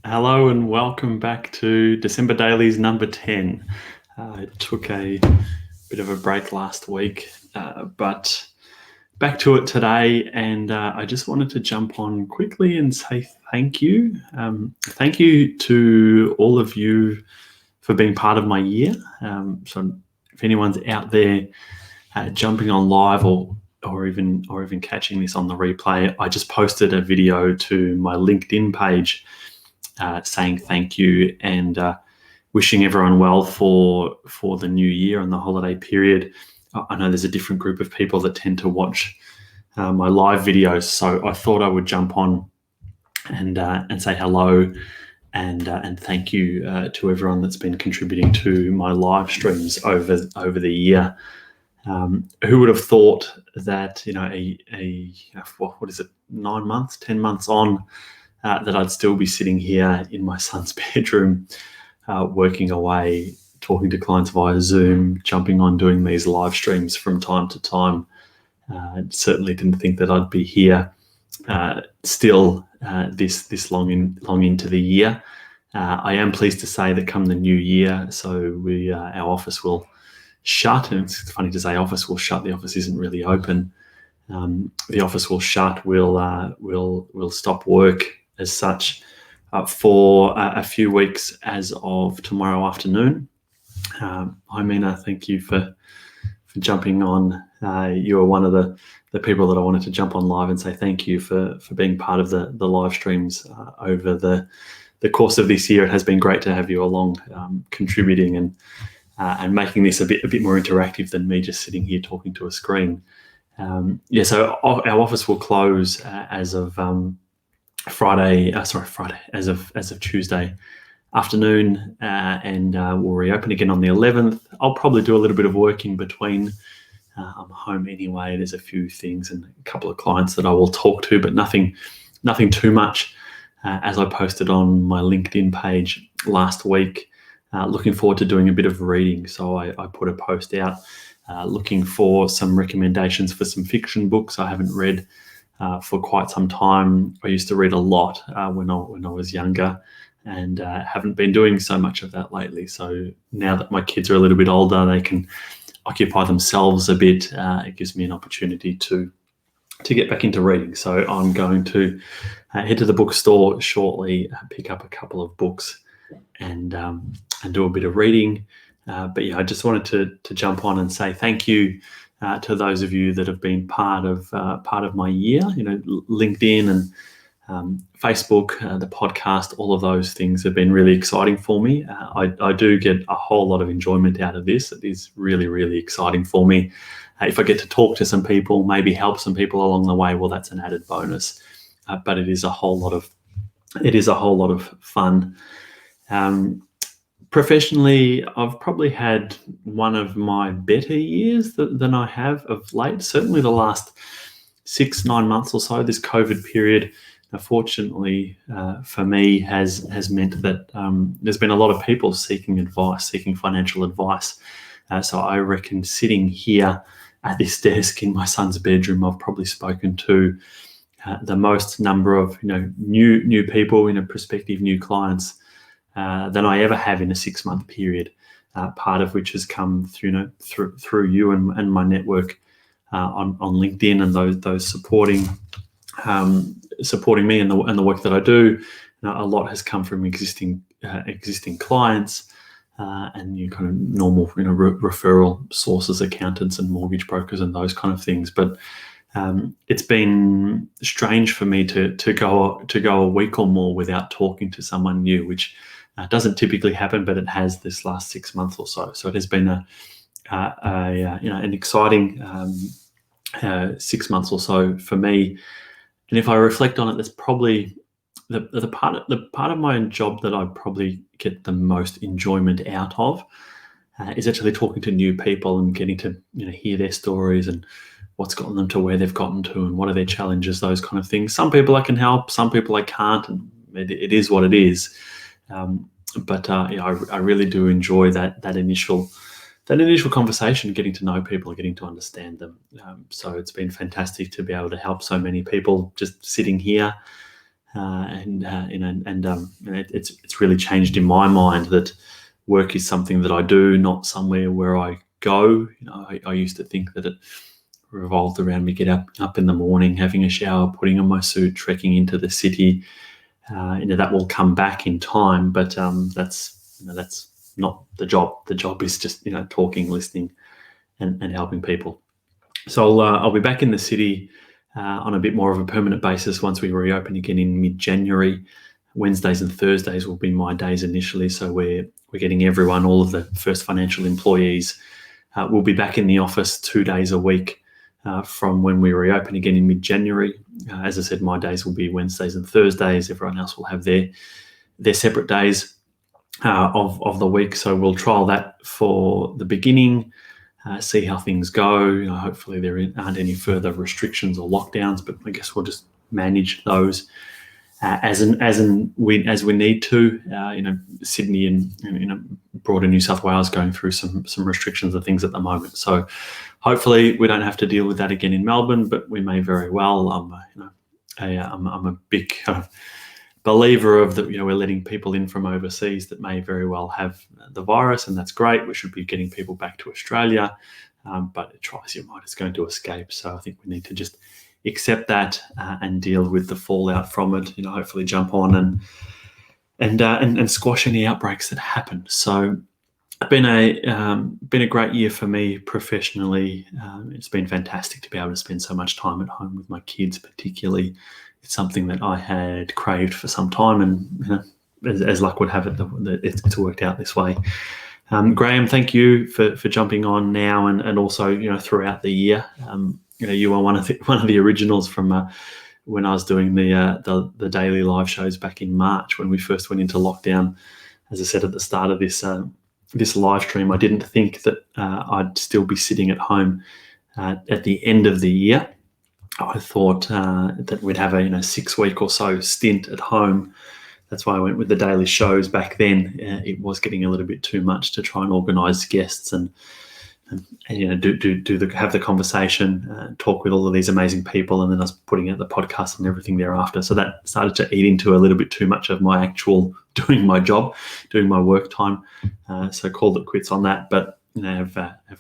Hello and welcome back to December Dailies number 10. I took a bit of a break last week, but back to it today, and I just wanted to jump on quickly and say thank you. Thank you to all of you for being part of my year. So if anyone's out there jumping on live or even catching this on the replay, I just posted a video to my LinkedIn page saying thank you and wishing everyone well for the new year and the holiday period. I know there's a different group of people that tend to watch my live videos, so I thought I would jump on and say hello and thank you to everyone that's been contributing to my live streams over the year. Who would have thought that what is it, 9 months, 10 months on, that I'd still be sitting here in my son's bedroom, working away, talking to clients via Zoom, jumping on doing these live streams from time to time. Certainly didn't think that I'd be here still this long into the year. I am pleased to say that come the new year, so our office will shut, and it's funny to say office will shut. The office isn't really open. The office will shut. We'll stop work as such for a few weeks as of tomorrow afternoon. Hi Mina, thank you for jumping on. You are one of the people that I wanted to jump on live and say thank you for being part of the live streams over the course of this year. It has been great to have you along, contributing and making this a bit more interactive than me just sitting here talking to a screen. So our office will close as of Friday, as of Tuesday afternoon, and we'll reopen again on the 11th. I'll probably do a little bit of work in between. I'm home anyway. There's a few things and a couple of clients that I will talk to, but nothing too much. As I posted on my LinkedIn page last week, looking forward to doing a bit of reading. So I put a post out looking for some recommendations for some fiction books I haven't read for quite some time. I used to read a lot when I was younger, and haven't been doing so much of that lately. So now that my kids are a little bit older, they can occupy themselves a bit. It gives me an opportunity to get back into reading. So I'm going to head to the bookstore shortly, pick up a couple of books, and do a bit of reading. But yeah, I just wanted to jump on and say thank you to those of you that have been part of my year. LinkedIn and Facebook, the podcast, all of those things have been really exciting for me. I do get a whole lot of enjoyment out of this. It is really, really exciting for me. If I get to talk to some people, maybe help some people along the way, well, that's an added bonus. But it is a whole lot of fun. Professionally, I've probably had one of my better years than I have of late. Certainly the last 6-9 months or so, this COVID period, fortunately for me, has meant that there's been a lot of people seeking financial advice. So I reckon sitting here at this desk in my son's bedroom, I've probably spoken to the most number of new people, prospective new clients than I ever have in a 6-month period. Part of which has come through you and my network on LinkedIn, and those supporting me and the work that I do. A lot has come from existing clients and kind of normal referral sources, accountants and mortgage brokers and those kind of things. But it's been strange for me to go a week or more without talking to someone new, which doesn't typically happen, but it has this last 6 months or so. So it has been an exciting 6 months or so for me. And if I reflect on it, that's probably the part of my job that I probably get the most enjoyment out of is actually talking to new people and getting to hear their stories and what's gotten them to where they've gotten to and what are their challenges, those kind of things. Some people I can help, some people I can't, and it is what it is. But I really do enjoy that initial conversation, getting to know people, getting to understand them. So it's been fantastic to be able to help so many people just sitting here it's really changed in my mind that work is something that I do, not somewhere where I go. I used to think that it revolved around me get up in the morning, having a shower, putting on my suit, trekking into the city. That will come back in time, but that's not the job. The job is just talking, listening, and helping people. So I'll be back in the city on a bit more of a permanent basis once we reopen again in mid-January. Wednesdays and Thursdays will be my days initially, so we're getting everyone, all of the First Financial employees, will be back in the office 2 days a week from when we reopen again in mid-January. As I said, my days will be Wednesdays and Thursdays. Everyone else will have their separate days of the week. So we'll trial that for the beginning, see how things go. Hopefully there aren't any further restrictions or lockdowns, but I guess we'll just manage those as we need to. Sydney and broader New South Wales going through some restrictions and things at the moment. So hopefully we don't have to deal with that again in Melbourne, but we may very well. I'm a big kind of believer of that. We're letting people in from overseas that may very well have the virus, and that's great. We should be getting people back to Australia, but it tries your mind, it's going to escape. So I think we need to just accept that and deal with the fallout from it. Hopefully jump on and squash any outbreaks that happen. So it's been a great year for me professionally. It's been fantastic to be able to spend so much time at home with my kids, particularly. It's something that I had craved for some time, and as luck would have it, it's worked out this way. Graham, thank you for jumping on now and also throughout the year. You are one of the originals from when I was doing the daily live shows back in March when we first went into lockdown. As I said at the start of this live stream, I didn't think that I'd still be sitting at home at the end of the year. I thought that we'd have a 6-week or so stint at home. That's why I went with the daily shows back then. It was getting a little bit too much to try and organise guests and have the conversation, talk with all of these amazing people, and then us putting out the podcast and everything thereafter. So that started to eat into a little bit too much of my actual doing my job, doing my work time. So called it quits on that, but I've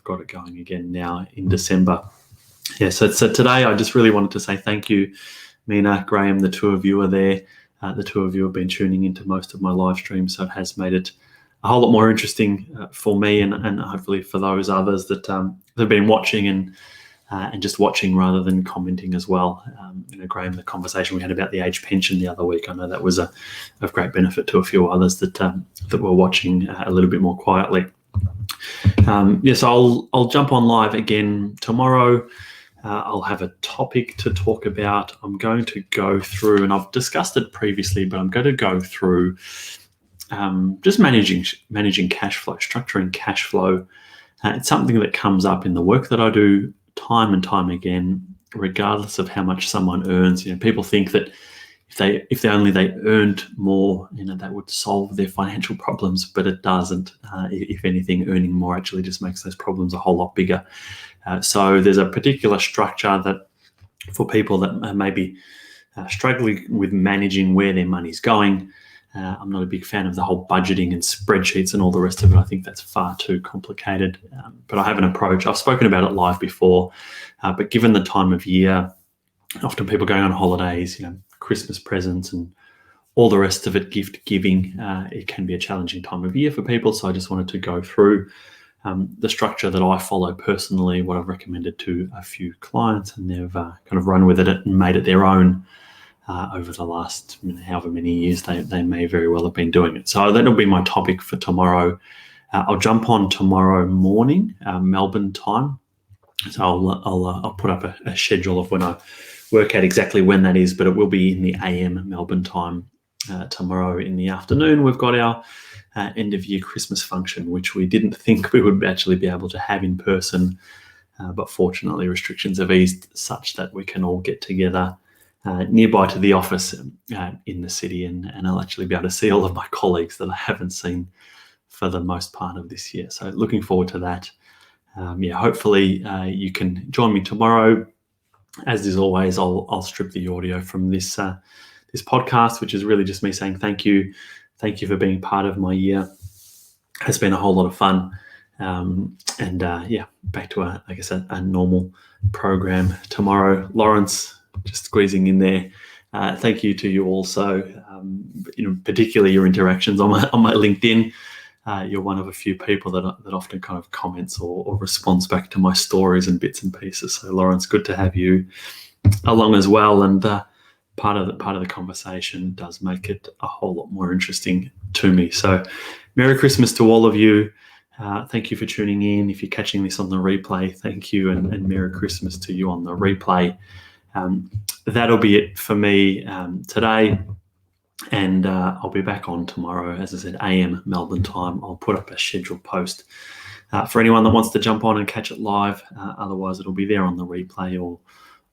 got it going again now in December. Yeah, so today I just really wanted to say thank you, Mina, Graham. The two of you are there. The two of you have been tuning into most of my live streams, so it has made it a whole lot more interesting for me and hopefully for those others that have been watching and just watching rather than commenting as well. Graham, the conversation we had about the age pension the other week, I know that was of great benefit to a few others that were watching a little bit more quietly. So I'll jump on live again tomorrow. I'll have a topic to talk about. I'm going to go through, and I've discussed it previously, but I'm going to go through just managing cash flow, structuring cash flow. It's something that comes up in the work that I do time and time again, regardless of how much someone earns. People think that if they only earned more, that would solve their financial problems, but it doesn't. If anything, earning more actually just makes those problems a whole lot bigger. So there's a particular structure that for people that may be struggling with managing where their money's going. I'm not a big fan of the whole budgeting and spreadsheets and all the rest of it. I think that's far too complicated. But I have an approach. I've spoken about it live before, but given the time of year, often people going on holidays, Christmas presents and all the rest of it, gift giving, it can be a challenging time of year for people. So I just wanted to go through the structure that I follow personally, what I've recommended to a few clients, and they've kind of run with it and made it their own over the last however many years they may very well have been doing it. So that'll be my topic for tomorrow. I'll jump on tomorrow morning, Melbourne time. So I'll put up a schedule of when I work out exactly when that is, but it will be in the AM Melbourne time. Tomorrow in the afternoon, we've got our end of year Christmas function, which we didn't think we would actually be able to have in person, but fortunately restrictions have eased such that we can all get together nearby to the office in the city, and I'll actually be able to see all of my colleagues that I haven't seen for the most part of this year. So looking forward to that. Hopefully you can join me tomorrow. As is always, I'll strip the audio from this this podcast, which is really just me saying thank you. Thank you for being part of my year. It's been a whole lot of fun. Back to a normal program tomorrow. Lawrence, just squeezing in there. Thank you to you also, particularly your interactions on my LinkedIn. You're one of a few people that often kind of comments or responds back to my stories and bits and pieces. So Lawrence, good to have you along as well. And part of the conversation does make it a whole lot more interesting to me. So Merry Christmas to all of you. Thank you for tuning in. If you're catching this on the replay, thank you, and Merry Christmas to you on the replay. That'll be it for me today, and I'll be back on tomorrow, as I said, AM Melbourne time. I'll put up a scheduled post for anyone that wants to jump on and catch it live. Otherwise, it'll be there on the replay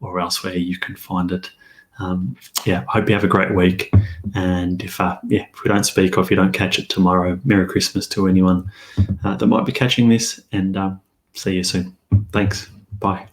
or elsewhere you can find it. I hope you have a great week. And if we don't speak or if you don't catch it tomorrow, Merry Christmas to anyone that might be catching this, and see you soon. Thanks. Bye.